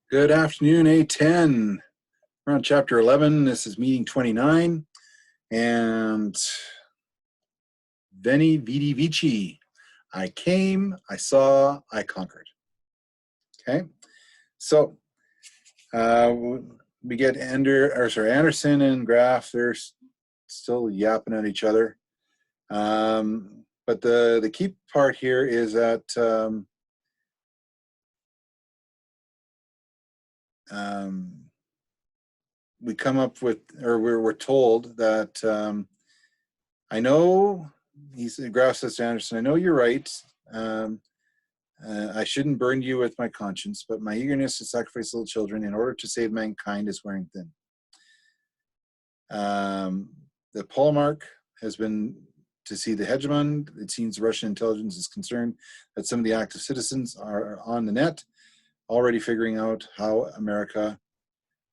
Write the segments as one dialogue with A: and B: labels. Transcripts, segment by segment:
A: Good afternoon, A10. We're on chapter 11. This is meeting 29. And Veni, Vidi, Vici. I came, I saw, I conquered. Okay. So we get Anderson and Graf. They're still yapping at each other. But the key part here is that we come up with, or we're told that I know, Graf says to Anderson, I know you're right. I shouldn't burn you with my conscience, but my eagerness to sacrifice little children in order to save mankind is wearing thin. The Polemark has been to see the hegemon. It seems Russian intelligence is concerned that some of the active citizens are on the net, already figuring out how America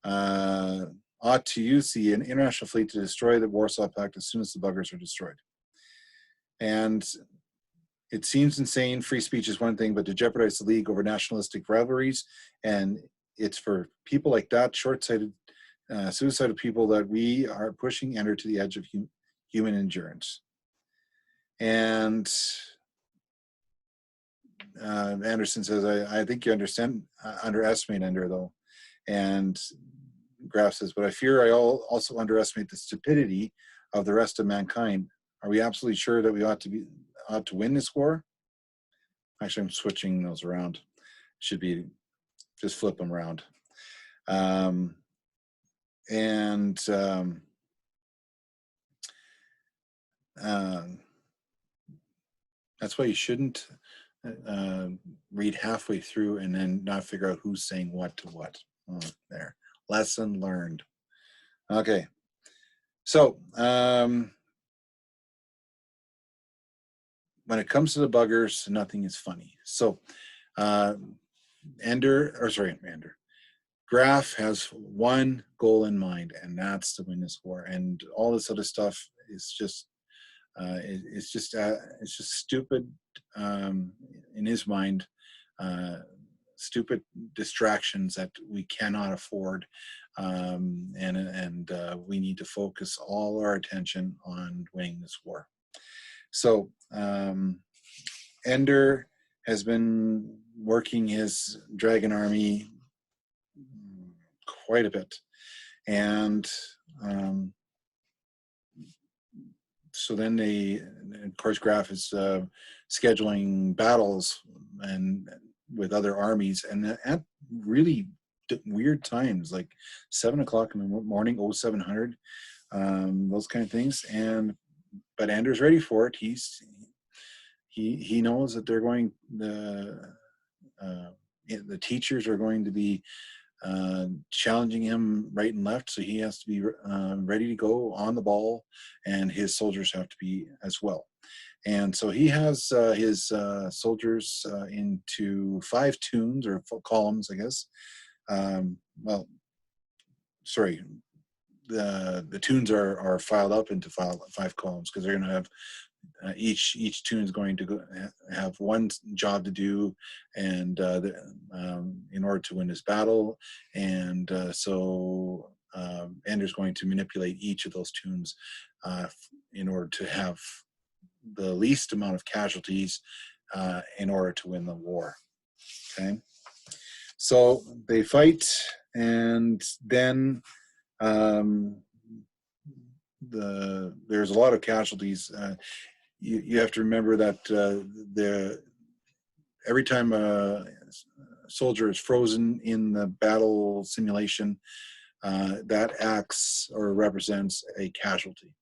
A: ought to use the international fleet to destroy the Warsaw Pact as soon as the buggers are destroyed. And it seems insane. Free speech is one thing, but to jeopardize the league over nationalistic rivalries, and it's for people like that, short-sighted, suicidal people, that we are pushing Ender to the edge of human endurance. And Anderson says, I think you underestimate Ender, though. And Graf says, but I fear I also underestimate the stupidity of the rest of mankind. Are we absolutely sure that we ought to win this war? Actually, I'm switching those around. Should be just flip them around. That's why you shouldn't read halfway through and then not figure out who's saying what to what. Oh, there. Lesson learned. Okay. So when it comes to the buggers, nothing is funny. So Graf has one goal in mind, and that's to win this war. And all this other stuff is just it's just stupid in his mind. Stupid distractions that we cannot afford, and we need to focus all our attention on winning this war. So Ender has been working his dragon army quite a bit, and so then of course, Graf is scheduling battles and with other armies, and at really weird times, like 7 o'clock in the morning, 0700, those kind of things. But Ender's ready for it. He knows that they're going, the teachers are going to be challenging him right and left, so he has to be ready to go on the ball, and his soldiers have to be as well. And so he has his soldiers into 5 tunes, or columns, I guess. Well, sorry, the tunes are filed up into 5 columns, because they're going to have each tune is going to have one job to do, and in order to win this battle. And so Ender's going to manipulate each of those tunes in order to have the least amount of casualties in order to win the war. Okay, so they fight, and then there's a lot of casualties. You have to remember that every time a soldier is frozen in the battle simulation, that acts or represents a casualty.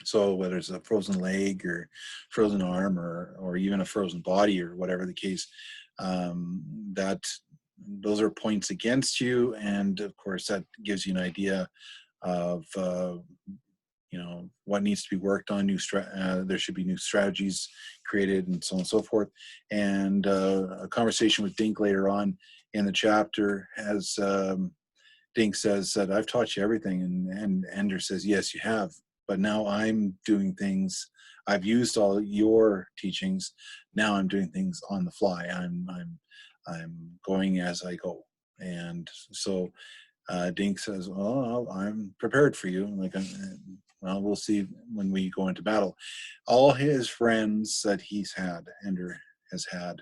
A: So whether it's a frozen leg or frozen arm, or even a frozen body, or whatever the case, those are points against you, and of course that gives you an idea of what needs to be worked on. There should be new strategies created, and so on and so forth. And a conversation with Dink later on in the chapter has Dink says that I've taught you everything, and Ender says, yes, you have, but now I'm doing things. I've used all your teachings. Now I'm doing things on the fly. I'm going as I go. And so Dink says, "Well, I'm prepared for you." Like, well, we'll see when we go into battle. All his friends that he's had, Ender has had,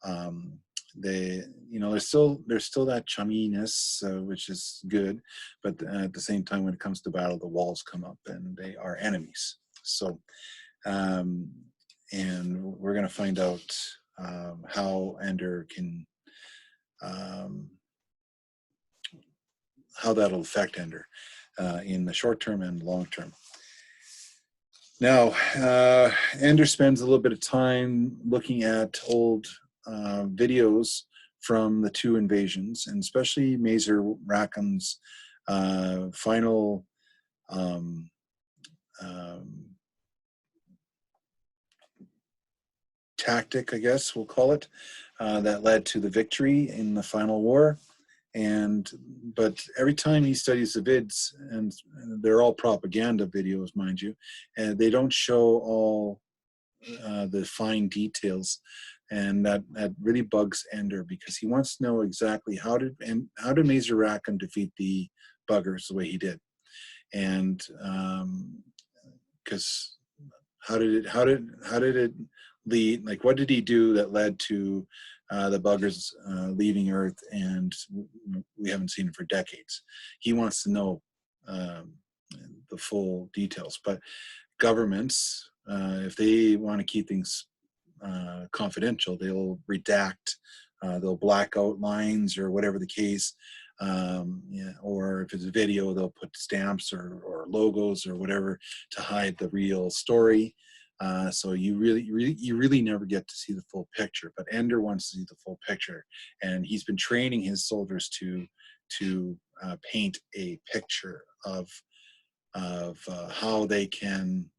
A: um, they, there's still that chumminess, which is good, but at the same time, when it comes to battle, the walls come up and they are enemies. So, um, and we're going to find out how Ender can. Um, how that'll affect Ender in the short term and long term. Now, Ender spends a little bit of time looking at old videos from the two invasions, and especially Mazer Rackham's final um, um, tactic, I guess we'll call it, that led to the victory in the final war. But every time he studies the vids, and they're all propaganda videos, mind you, and they don't show all the fine details, and that really bugs Ender, because he wants to know exactly how did Mazer Rackham defeat the buggers the way he did, and because how did it lead? Like, what did he do that led to the buggers leaving Earth, and we haven't seen it for decades? He wants to know um, the full details. But governments, if they want to keep things confidential, they'll redact, they'll black out lines or whatever the case. Yeah, or if it's a video, they'll put stamps or logos or whatever to hide the real story. So you really never get to see the full picture. But Ender wants to see the full picture, and he's been training his soldiers to paint a picture of how they can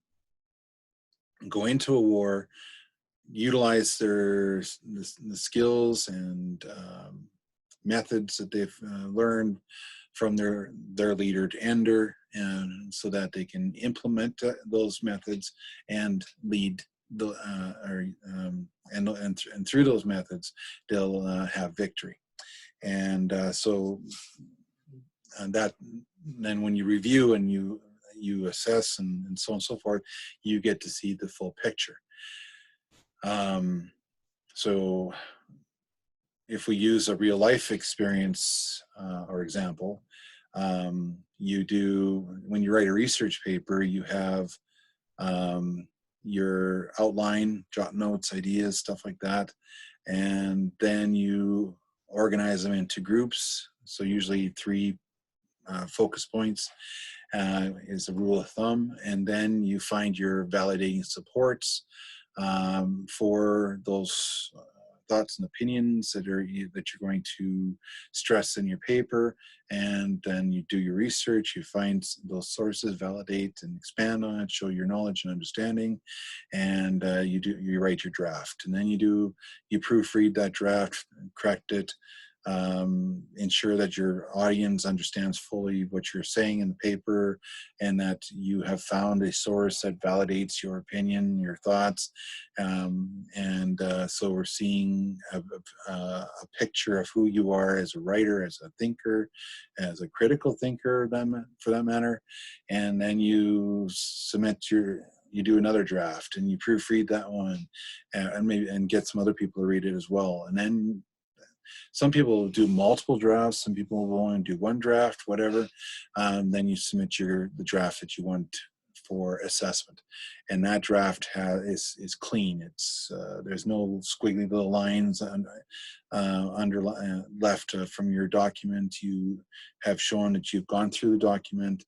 A: go into a war, utilize the skills and methods that they've learned from their leader to Ender, and so that they can implement those methods and lead the and through those methods they'll have victory. And so that then when you review and you assess and so on and so forth, you get to see the full picture. So if we use a real life experience or example, you do, when you write a research paper, you have your outline, jot notes, ideas, stuff like that, and then you organize them into groups. So usually 3 focus points is a rule of thumb, and then you find your validating supports for those thoughts and opinions that you're going to stress in your paper. And then you do your research, you find those sources, validate and expand on it, show your knowledge and understanding, and you write your draft. And then you proofread that draft, correct it, ensure that your audience understands fully what you're saying in the paper, and that you have found a source that validates your opinion, your thoughts. So we're seeing a picture of who you are as a writer, as a thinker, as a critical thinker, for that matter. And then you you do another draft and you proofread that one, and get some other people to read it as well. And then some people do multiple drafts, some people will only do one draft, whatever. Then you submit the draft that you want for assessment, and that draft is clean. It's there's no squiggly little lines left from your document. You have shown that you've gone through the document,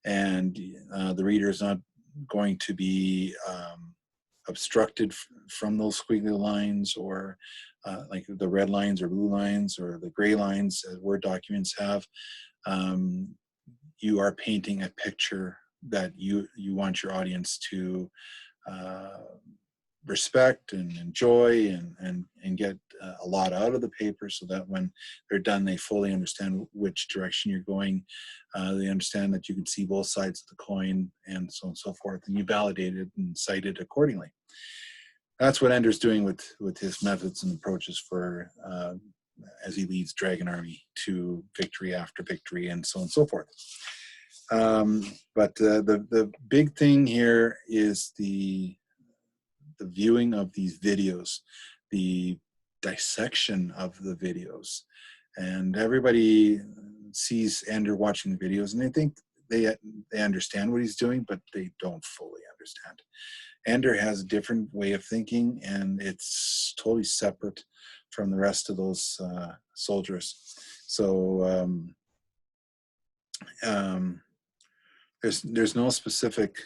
A: and the reader is not going to be obstructed from those squiggly lines, or like the red lines or blue lines or the gray lines as Word documents have. You are painting a picture that you want your audience to respect and enjoy, and get a lot out of the paper, so that when they're done, they fully understand which direction you're going. They understand that you can see both sides of the coin, and so on and so forth, and you validate it and cite it accordingly. That's what Ender's doing with his methods and approaches for as he leads Dragon Army to victory after victory, and so on and so forth. But the big thing here is the viewing of these videos, the dissection of the videos. And everybody sees Ender watching the videos and they think they understand what he's doing, but they don't fully understand. Ender has a different way of thinking, and it's totally separate from the rest of those soldiers. So there's no specific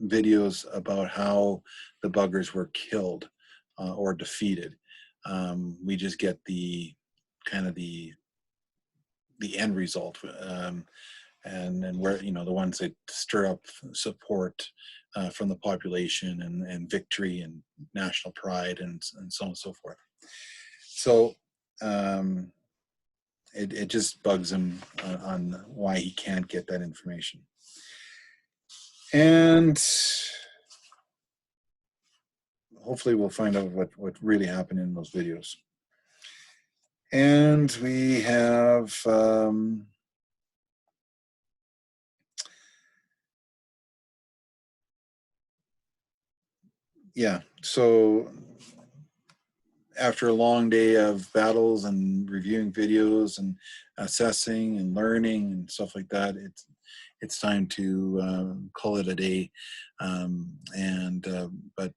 A: videos about how the buggers were killed or defeated. We just get the kind of the end result, and where, you know, the ones that stir up support from the population, and victory and national pride, and so on and so forth. So it just bugs him on why he can't get that information. And hopefully we'll find out what really happened in those videos. And we have yeah, so after a long day of battles and reviewing videos and assessing and learning and stuff like that, it's time to call it a day. But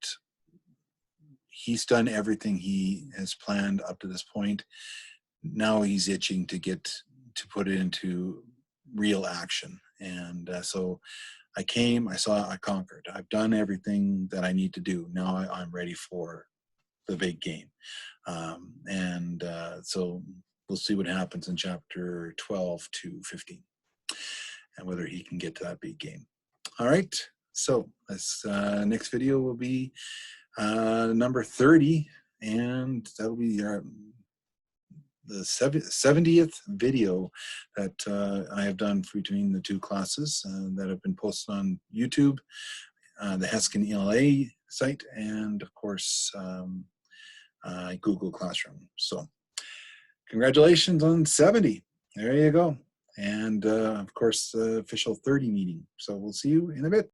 A: he's done everything he has planned up to this point. Now he's itching to put it into real action. And so I came, I saw, I conquered. I've done everything that I need to do. Now I'm ready for the big game. So we'll see what happens in chapter 12 to 15 and whether he can get to that big game. All right, so this next video will be number 30, and that'll be the 70th video that I have done between the two classes that have been posted on YouTube, the Heskin ELA site, and of course Google Classroom. So congratulations on 70. There you go. And of course the official 30 meeting. So we'll see you in a bit.